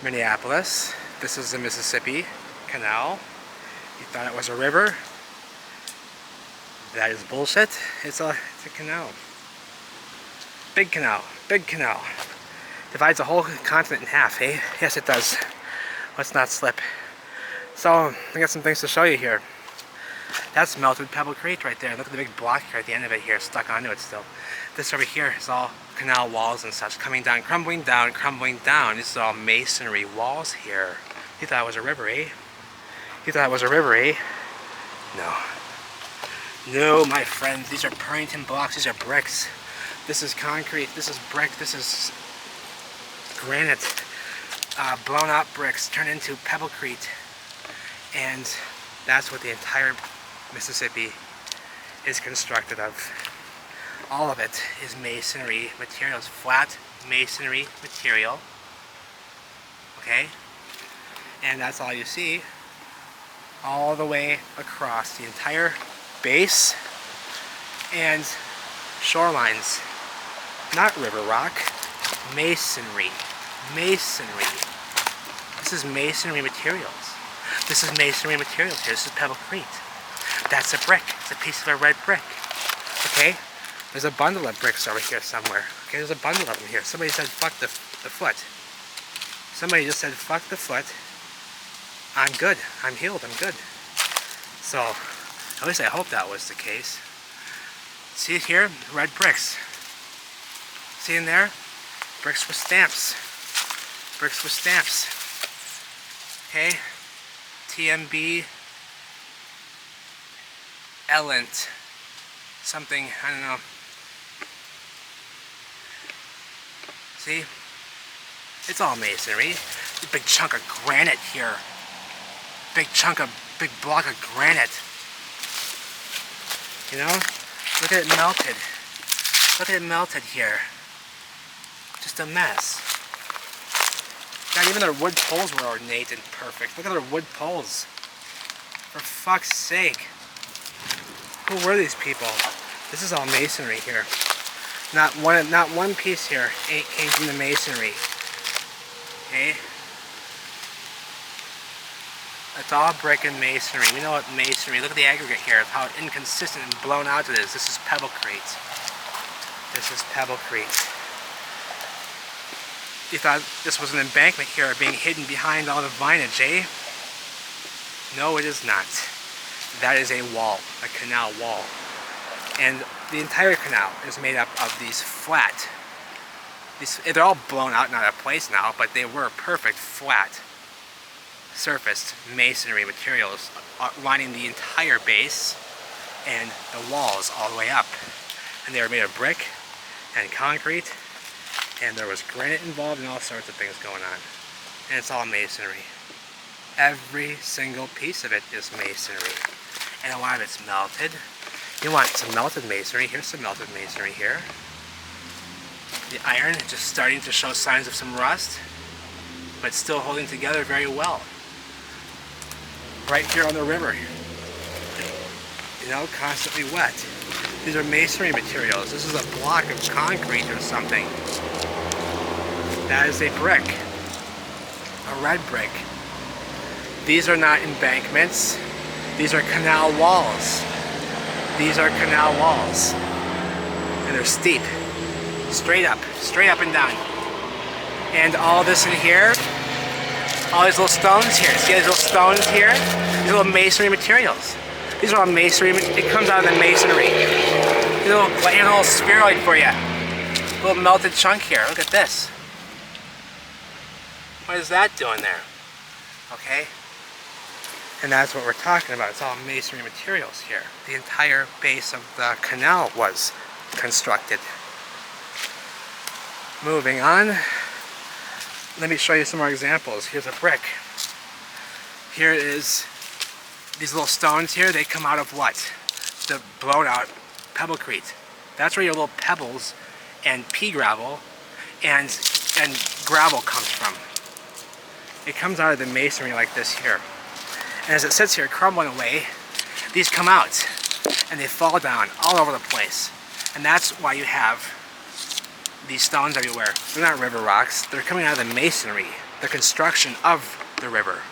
Minneapolis. This is the Mississippi Canal. You thought it was a river? That is bullshit. It's a canal. Big canal. Big canal. Divides the whole continent in half, eh? Yes, it does. Let's not slip. So, I got some things to show you here. That's melted Pebble Creek right there. Look at the big block here at the end of it here, stuck onto it still. This over here is all canal walls and such, coming down, crumbling down, crumbling down. This is all masonry walls here. You thought it was a river, eh? You thought it was a river, eh? No. No, my friends, these are Purrington blocks, these are bricks. This is concrete, this is brick, this is granite. Blown out bricks turned into Pebblecrete. And that's what the entire Mississippi is constructed of. All of it is masonry materials, flat masonry material. Okay? And that's all you see all the way across the entire base and shorelines. Not river rock, masonry. Masonry. This is masonry materials. This is masonry materials here. This is Pebblecrete. That's a brick. It's a piece of a red brick. Okay? There's a bundle of bricks over here somewhere. Okay, there's a bundle of them here. Somebody said, fuck the foot. Somebody just said, fuck the foot. I'm good. I'm healed. I'm good. So, at least I hope that was the case. See it here? Red bricks. See in there? Bricks with stamps. Bricks with stamps. Okay? TMB FLINT. Something, I don't know. See? It's all masonry. A big chunk of granite here. Big block of granite. You know? Look at it melted. Look at it melted here. Just a mess. God, even their wood poles were ornate and perfect. Look at their wood poles. For fuck's sake. Who were these people? This is all masonry here. Not one piece here came from the masonry. Okay? It's all brick and masonry. We know what masonry. Look at the aggregate here. How inconsistent and blown out it is. This is Pebblecrete. This is Pebblecrete. You thought this was an embankment here being hidden behind all the vinage, eh? No, it is not. That is a wall, a canal wall. And the entire canal is made up of these flat, they're all blown out and out of place now, but they were perfect flat surfaced masonry materials lining the entire base and the walls all the way up. And they were made of brick and concrete, and there was granite involved and all sorts of things going on. And it's all masonry. Every single piece of it is masonry. And a lot of it's melted. You want some melted masonry. Here's some melted masonry here. The iron is just starting to show signs of some rust, but still holding together very well. Right here on the river. You know, constantly wet. These are masonry materials. This is a block of concrete or something. That is a brick. A red brick. These are not embankments. These are canal walls. These are canal walls. And they're steep. Straight up and down. And all this in here, all these little stones here. See these little stones here? These little masonry materials. These are all masonry, it comes out of the masonry. A little spheroid for you. A little melted chunk here. Look at this. What is that doing there? Okay? And that's what we're talking about. It's all masonry materials here. The entire base of the canal was constructed. Moving on. Let me show you some more examples. Here's a brick. Here is these little stones here. They come out of what? The blown out Pebblecrete. That's where your little pebbles and pea gravel and gravel comes from. It comes out of the masonry like this here. And as it sits here crumbling away, these come out and they fall down all over the place. And that's why you have these stones everywhere. They're not river rocks, they're coming out of the masonry. the construction of the river.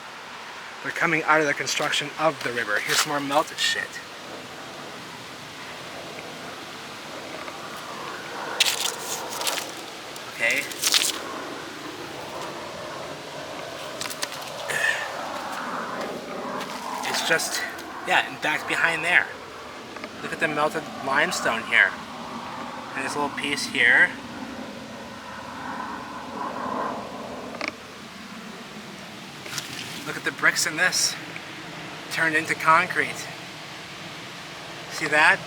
They're coming out of the construction of the river. Here's some more melted shit. Okay. It's just, yeah, and back behind there. Look at the melted limestone here. And this little piece here. Look at the bricks in this. Turned into concrete. See that?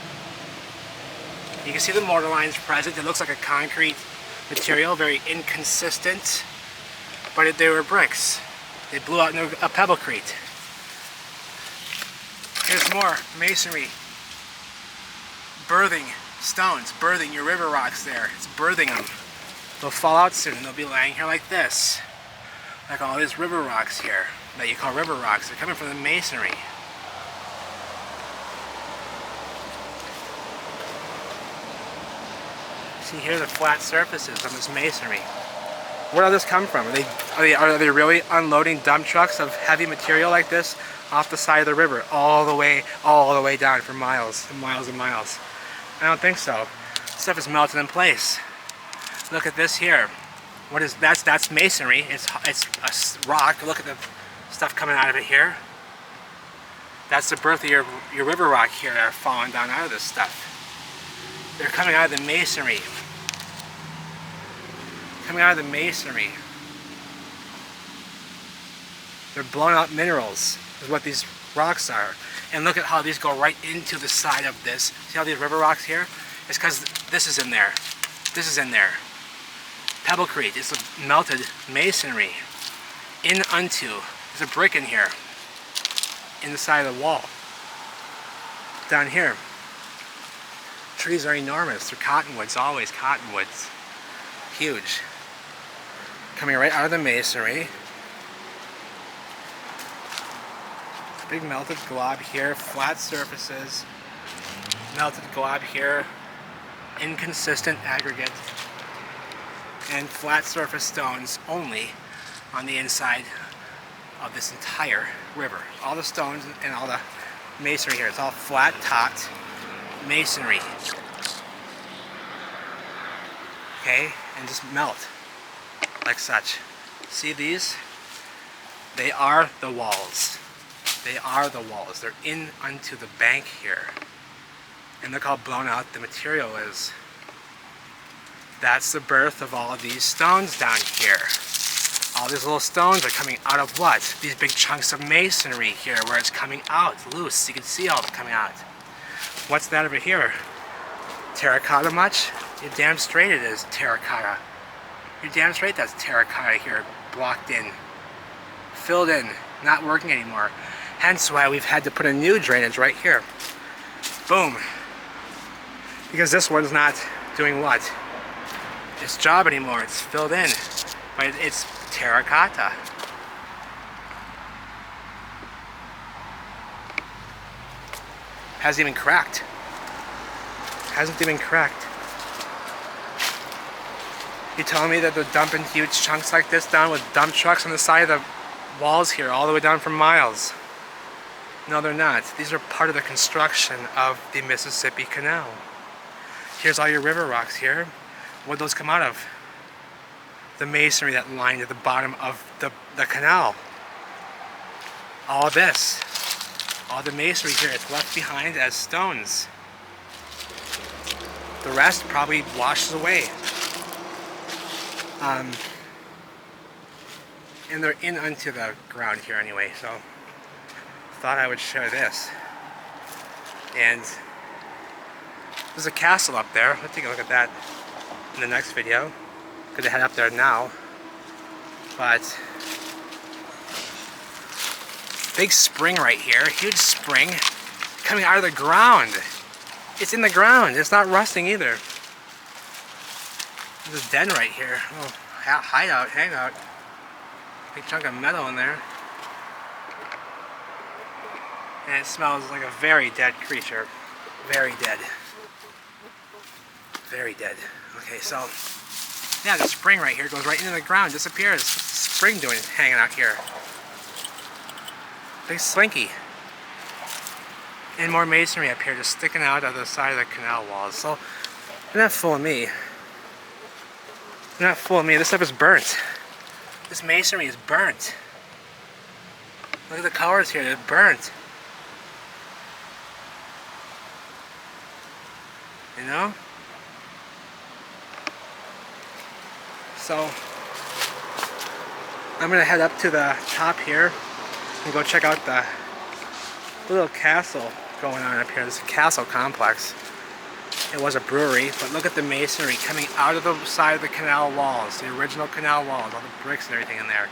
You can see the mortar lines present. It looks like a concrete material, very inconsistent. But they were bricks. They blew out into a pebblecrete. Here's more masonry. Birthing stones, birthing your river rocks there. It's birthing them. They'll fall out soon. They'll be laying here like this. Like all these river rocks here that you call river rocks. They're coming from the masonry. See here the flat surfaces of this masonry. Where did this come from? Are they really unloading dump trucks of heavy material like this off the side of the river all the way down for miles and miles and miles? I don't think so. Stuff is melted in place. Look at this here. What is that's masonry. It's a rock. Look at the stuff coming out of it here. That's the birth of your river rock here that are falling down out of this stuff. They're coming out of the masonry. Coming out of the masonry. They're blown out minerals is what these rocks are. And look at how these go right into the side of this. See how these river rocks here? It's because this is in there. This is in there. Pebblecrete is melted masonry. In unto. There's a brick in here. In the side of the wall. Down here. Trees are enormous. They're cottonwoods, always cottonwoods. Huge. Coming right out of the masonry. Big melted glob here, flat surfaces, melted glob here, inconsistent aggregate, and flat surface stones only on the inside of this entire river. All the stones and all the masonry here, it's all flat topped masonry. Okay, and just melt like such. See these? They are the walls. They are the walls. They're in unto the bank here. And look how blown out the material is. That's the birth of all of these stones down here. All these little stones are coming out of what? These big chunks of masonry here where it's coming out loose. You can see all of it coming out. What's that over here? Terracotta much? You're damn straight it is terracotta. You're damn straight that's terracotta here, blocked in, filled in, not working anymore. Hence why we've had to put a new drainage right here. Boom. Because this one's not doing what? Its job anymore. It's filled in. But it's terracotta. Hasn't even cracked. Hasn't even cracked. You telling me that they're dumping huge chunks like this down with dump trucks on the side of the walls here, all the way down for miles? No, they're not. These are part of the construction of the Mississippi Canal. Here's all your river rocks here. Where'd those come out of? The masonry that lined at the bottom of the canal. All this. All the masonry here is left behind as stones. The rest probably washes away. And they're in unto the ground here anyway, so thought I would show this. And there's a castle up there. Let's take a look at that in the next video. Gonna head up there now. But big spring right here, huge spring coming out of the ground. It's in the ground. It's not rusting either. There's a den right here. Oh, hideout, hangout. Big chunk of metal in there. And it smells like a very dead creature. Very dead. Very dead. Okay, so yeah, the spring right here goes right into the ground, disappears. spring doing hanging out here? Big slinky. And more masonry up here just sticking out of the side of the canal walls. So they're not fooling me. They're not fooling me. This stuff is burnt. This masonry is burnt. Look at the colors here, they're burnt. You know? So I'm gonna head up to the top here and go check out the little castle going on up here. This is a castle complex. It was a brewery, but look at the masonry coming out of the side of the canal walls, the original canal walls, all the bricks and everything in there.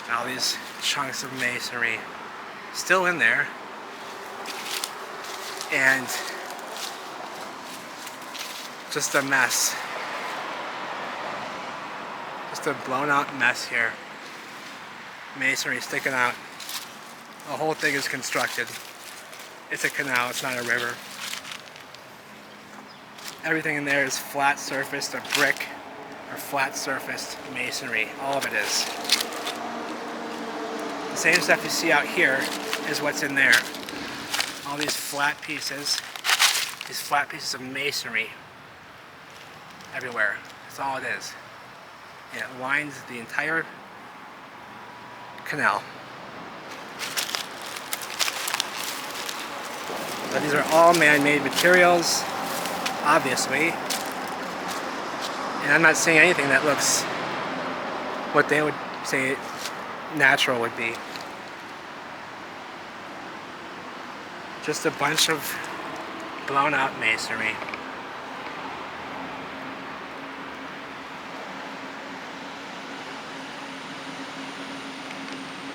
And all these chunks of masonry still in there. And just a mess. Just a blown out mess here. Masonry sticking out. The whole thing is constructed. It's a canal, it's not a river. Everything in there is flat surfaced or brick or flat surfaced masonry. All of it is. The same stuff you see out here is what's in there. All these flat pieces of masonry everywhere. That's all it is. And it lines the entire canal. So these are all man-made materials, obviously. And I'm not saying anything that looks what they would say natural would be. Just a bunch of blown out masonry.